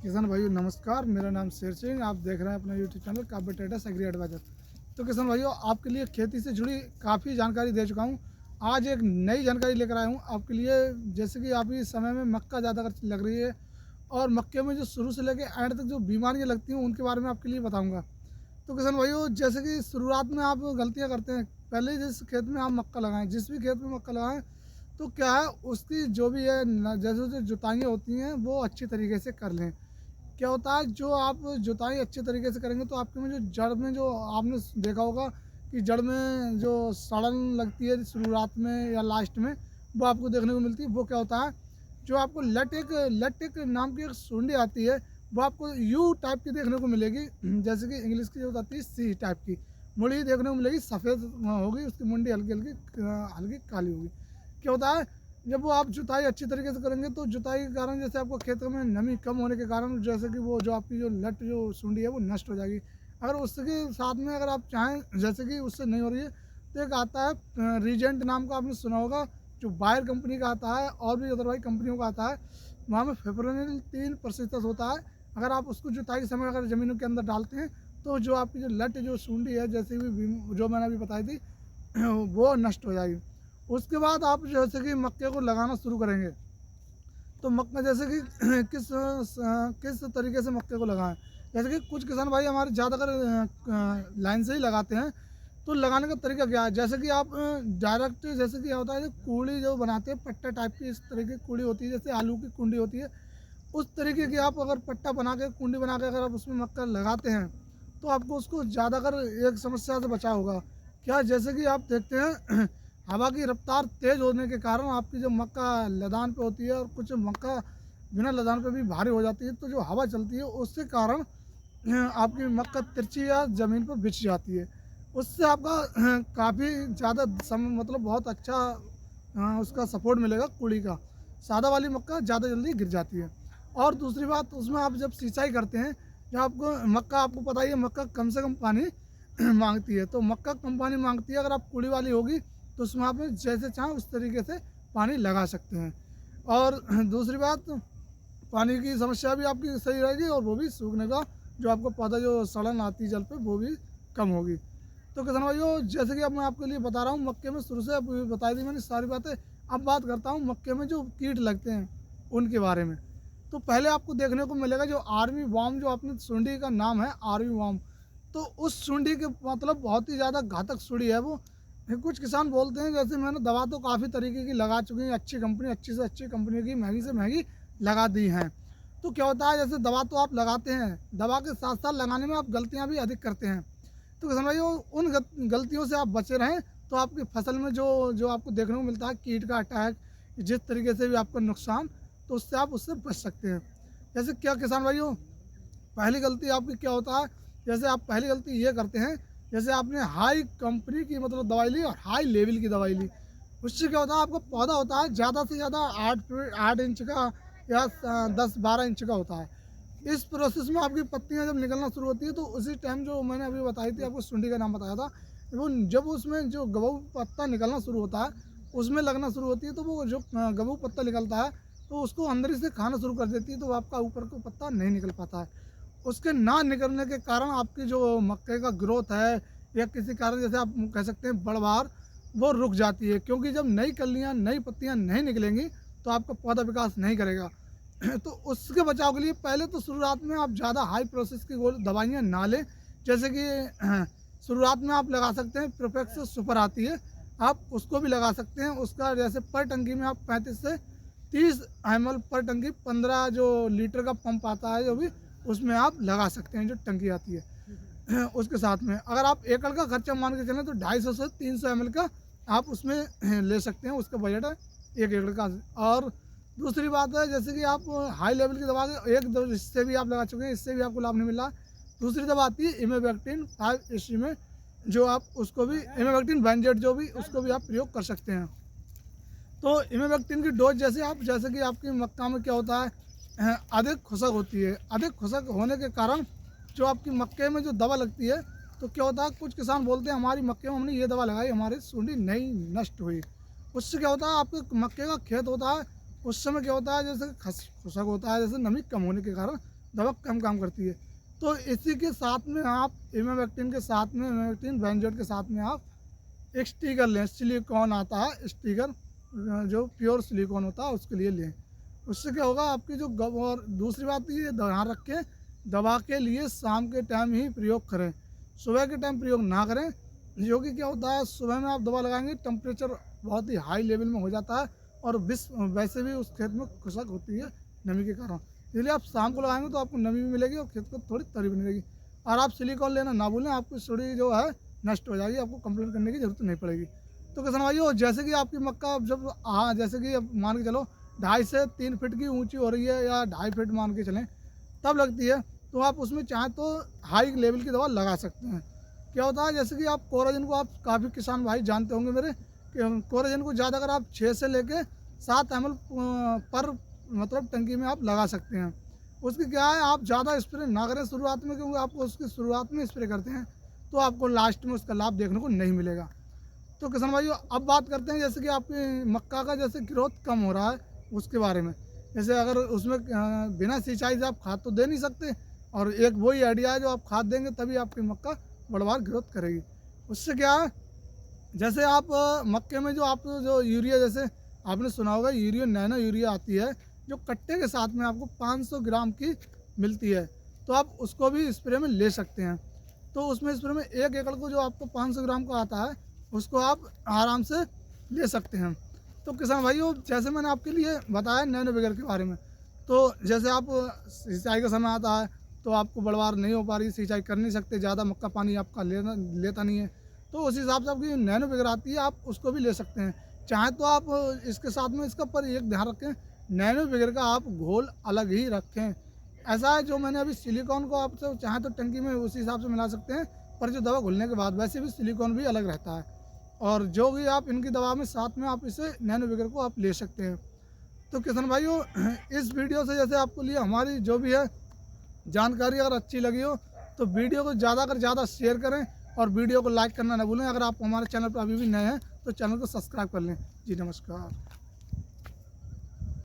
किसान भाइयों नमस्कार। मेरा नाम शेर सिंह। आप देख रहे हैं अपना यूट्यूब चैनल काव्य ट्रेडर्स एग्री एडवाइजर। तो किसान भाइयों आपके लिए खेती से जुड़ी काफ़ी जानकारी दे चुका हूँ। आज एक नई जानकारी लेकर आया हूँ आपके लिए। जैसे कि आप इस समय में मक्का ज़्यादा लग रही है और मक्के में जो शुरू से लेकर एंड तक जो बीमारियाँ लगती हैं उनके बारे में आपके लिए बताऊँगा। तो किसान भाइयों जैसे कि शुरुआत में आप गलतियाँ करते हैं। पहले जिस खेत में आप मक्का लगाएं, जिस भी खेत में मक्का लगाएं, तो क्या है उसकी जो भी है जैसे जो जुताइयाँ होती हैं वो अच्छी तरीके से कर लें। क्या होता है जो आप जुताई अच्छे तरीके से करेंगे तो आपके में जो जड़ में जो आपने देखा होगा कि जड़ में जो सड़न लगती है शुरुआत में या लास्ट में, वो आपको देखने को मिलती है। वो क्या होता है, जो आपको लटेक नाम की एक सुंडी आती है, वो आपको यू टाइप की देखने को मिलेगी। जैसे कि इंग्लिश की जो आती है सी टाइप की मुड़ी देखने को मिलेगी, सफ़ेद होगी उसकी मुंडी, हल्की हल्की हल्की काली होगी। क्या होता है, जब वो आप जुताई अच्छी तरीके से करेंगे तो जुताई के कारण जैसे आपको खेतों में नमी कम होने के कारण जैसे कि वो जो आपकी जो लट जो सुंडी है वो नष्ट हो जाएगी। अगर उसके साथ में अगर आप चाहें जैसे कि उससे नहीं हो रही है तो एक आता है रीजेंट नाम का, आपने सुना होगा, जो बायर कंपनी का आता है और भी अदरवाइज कंपनियों का आता है। वहाँ में फेब्रुवरी 3% होता है। अगर आप उसको जुताई के समय अगर ज़मीनों के अंदर डालते हैं तो जो आपकी जो लट जो सुंडी है जैसे भी जो मैंने अभी बताई थी वो नष्ट हो जाएगी। उसके बाद आप जैसे कि मक्के को लगाना शुरू करेंगे तो मक्का जैसे कि किस तरीके से मक्के को लगाएं। जैसे कि कुछ किसान भाई हमारे ज़्यादातर लाइन से ही लगाते हैं। तो लगाने का तरीका क्या है, जैसे कि आप डायरेक्ट जैसे कि क्या होता है जो कूड़ी जो बनाते हैं पट्टा टाइप की, इस तरह की कूड़ी होती है जैसे आलू की कुंडी होती है, उस तरीके की आप अगर पट्टा बना के कुंडी बना के अगर आप उसमें मक्का लगाते हैं तो आपको उसको ज़्यादातर एक समस्या से बचा होगा। क्या, जैसे कि आप देखते हैं हवा की रफ्तार तेज़ होने के कारण आपकी जो मक्का लदान पे होती है और कुछ मक्का बिना लदान पे भी भारी हो जाती है, तो जो हवा चलती है उसके कारण आपकी मक्का तिरछी या ज़मीन पर बिछ जाती है। उससे आपका काफ़ी ज़्यादा समय मतलब बहुत अच्छा उसका सपोर्ट मिलेगा कुड़ी का। सादा वाली मक्का ज़्यादा जल्दी गिर जाती है। और दूसरी बात, उसमें आप जब सिंचाई करते हैं, जब आपको मक्का, आपको पता ही है मक्का कम से कम पानी मांगती है, तो मक्का कम पानी मांगती है। अगर आप कुड़ी वाली होगी तो उसमें आप जैसे चाहें उस तरीके से पानी लगा सकते हैं। और दूसरी बात, पानी की समस्या भी आपकी सही रहेगी और वो भी सूखने का जो आपको पौधा जो सड़न आती है जल पे वो भी कम होगी। तो किसान भाइयों जैसे कि अब मैं आपके लिए बता रहा हूँ मक्के में शुरू से अब बताई दी मैंने सारी बातें। अब बात करता हूँ मक्के में जो कीट लगते हैं उनके बारे में। तो पहले आपको देखने को मिलेगा जो आर्मी वार्म, जो अपने सुंडी का नाम है आर्मी वार्म। तो उस सुंडी के मतलब बहुत ही ज़्यादा घातक सुंडी है वो। फिर कुछ किसान बोलते हैं, जैसे मैंने दवा तो काफ़ी तरीके की लगा चुकी हैं, अच्छी कंपनी, अच्छी से अच्छी कंपनी की, महंगी से महंगी लगा दी हैं। तो क्या होता है, जैसे दवा तो आप लगाते हैं, दवा के साथ साथ लगाने में आप गलतियां भी अधिक करते हैं। तो किसान भाई उन गलतियों से आप बचे रहें तो आपकी फसल में जो जो आपको देखने को मिलता है कीट का अटैक, जिस तरीके से भी आपका नुकसान, तो उससे आप उससे बच सकते हैं। जैसे क्या किसान भाइयों, पहली गलती आपकी क्या होता है, जैसे आप पहली गलती ये करते हैं, जैसे आपने हाई कंपनी की मतलब दवाई ली और हाई लेवल की दवाई ली, उससे क्या होता है आपका पौधा होता है ज़्यादा से ज़्यादा 8 इंच का या 10-12 इंच का होता है। इस प्रोसेस में आपकी पत्तियां जब निकलना शुरू होती है तो उसी टाइम जो मैंने अभी बताई थी आपको सुंडी का नाम बताया था, वो जब उसमें जो गबू पत्ता निकलना शुरू होता है उसमें लगना शुरू होती है, तो वो जो गबू पत्ता निकलता है तो उसको अंदर ही से खाना शुरू कर देती है, तो आपका ऊपर को पत्ता नहीं निकल पाता है। उसके ना निकलने के कारण आपकी जो मक्के का ग्रोथ है या किसी कारण जैसे आप कह सकते हैं बढ़वार, वो रुक जाती है, क्योंकि जब नई कलियाँ नई पत्तियाँ नहीं निकलेंगी तो आपका पौधा विकास नहीं करेगा। तो उसके बचाव के लिए पहले तो शुरुआत में आप ज़्यादा हाई प्रोसेस की दवाइयाँ ना लें। जैसे कि शुरुआत में आप लगा सकते हैं प्रोफेक्स सुपर आती है, आप उसको भी लगा सकते हैं। उसका जैसे पर टंकी में आप 35 से 30 ml पर टंकी, 15 जो लीटर का पंप आता है जो भी, उसमें आप लगा सकते हैं जो टंकी आती है। उसके साथ में अगर आप एकड़ का खर्चा मान के चलें तो 250 से 300 ml का आप उसमें ले सकते हैं, उसका बजट है 1 एकड़ का। और दूसरी बात है, जैसे कि आप हाई लेवल की दवा एक दो इससे भी आप लगा चुके हैं, इससे भी आपको लाभ नहीं मिल रहा। दूसरी दवा आती है इमेबैक्टिन 5 में, जो आप उसको भी इमेबैक्टिन बेंजेट जो भी उसको भी आप प्रयोग कर सकते हैं। तो इमेबैक्टिन की डोज जैसे कि आपकी मक्का में क्या होता है, अधिक खुशक होती है। अधिक खुशक होने के कारण जो आपकी मक्के में जो दवा लगती है, तो क्या होता है कुछ किसान बोलते हैं हमारी मक्के में हमने ये दवा लगाई, हमारी सुंडी नहीं नष्ट हुई। उससे क्या होता है आपके मक्के का खेत होता है, उस समय क्या होता है जैसे खुशक होता है, जैसे नमी कम होने के कारण दवा कम काम करती है। तो इसी के साथ में आप इमामेक्टिन के साथ में, इमामेक्टिन बेंजोएट के साथ में आप एक स्टिकर लें, सिलिकॉन आता है स्टिकर, जो प्योर सिलिकॉन होता है उसके लिए लें। उससे क्या होगा आपकी जो और दूसरी बात ये ध्यान रखें, दवा के लिए शाम के टाइम ही प्रयोग करें, सुबह के टाइम प्रयोग ना करें। जो कि क्या होता है, सुबह में आप दवा लगाएंगे टेम्परेचर बहुत ही हाई लेवल में हो जाता है और वैसे भी उस खेत में खुशक होती है नमी के कारण। इसलिए आप शाम को लगाएंगे तो आपको नमी भी मिलेगी और खेत को थोड़ी तरी भी मिलेगी। और आप सिलिकॉन लेना ना भूलें, आपकी सुड़ी जो है नष्ट हो जाएगी, आपको कंप्लेन करने की जरूरत नहीं पड़ेगी। तो किसान भाइयों, जैसे कि आपकी मक्का जब जैसे कि अब मान के चलो 2.5 से 3 फीट की ऊंची हो रही है या 2.5 फीट मान के चलें तब लगती है, तो आप उसमें चाहें तो हाई लेवल की दवा लगा सकते हैं। क्या होता है, जैसे कि आप कोराजिन को आप काफ़ी किसान भाई जानते होंगे मेरे, कि कोराजिन को ज़्यादा अगर आप 6 से लेके 7 ml पर मतलब टंकी में आप लगा सकते हैं। उसकी क्या है, आप ज़्यादा स्प्रे ना करें शुरुआत में, क्योंकि आपको उसकी शुरुआत में स्प्रे करते हैं तो आपको लास्ट में उसका लाभ देखने को नहीं मिलेगा। तो किसान भाइयों, अब बात करते हैं जैसे कि आपकी मक्का का जैसे ग्रोथ कम हो रहा है उसके बारे में। जैसे अगर उसमें बिना सिंचाई से आप खाद तो दे नहीं सकते, और एक वही आइडिया है जो आप खाद देंगे तभी आपकी मक्का बढ़वार ग्रोथ करेगी। उससे क्या है, जैसे आप मक्के में जो आप जो यूरिया, जैसे आपने सुना होगा यूरिया, नैनो यूरिया आती है जो कट्टे के साथ में आपको 500 ग्राम की मिलती है, तो आप उसको भी स्प्रे में ले सकते हैं। तो उसमें स्प्रे में 1 एकड़ को जो आपको 500 ग्राम का आता है उसको आप आराम से ले सकते हैं। तो किसान भाइयों, जैसे मैंने आपके लिए बताया नैनो बिगर के बारे में, तो जैसे आप सिंचाई का समय आता है तो आपको बढ़वार नहीं हो पा रही, सिंचाई कर नहीं सकते, ज़्यादा मक्का पानी आपका लेता नहीं है, तो उस हिसाब से आपकी नैनो बिगर आती है, आप उसको भी ले सकते हैं। चाहे तो आप इसके साथ में इसका पर एक ध्यान रखें, नैनो बिगर का आप घोल अलग ही रखें। ऐसा है, जो मैंने अभी सिलिकॉन को आप चाहे तो टंकी में उसी हिसाब से मिला सकते हैं, पर जो दवा घुलने के बाद वैसे भी सिलिकॉन भी अलग रहता है, और जो भी आप इनकी दवा में साथ में आप इसे नैनो बिगर को आप ले सकते हैं। तो किसान भाइयों, इस वीडियो से जैसे आपको लिए हमारी जो भी है जानकारी अगर अच्छी लगी हो तो वीडियो को ज़्यादा कर ज़्यादा शेयर करें और वीडियो को लाइक करना ना भूलें। अगर आप हमारे चैनल पर अभी भी नए हैं तो चैनल को सब्सक्राइब कर लें। जी नमस्कार।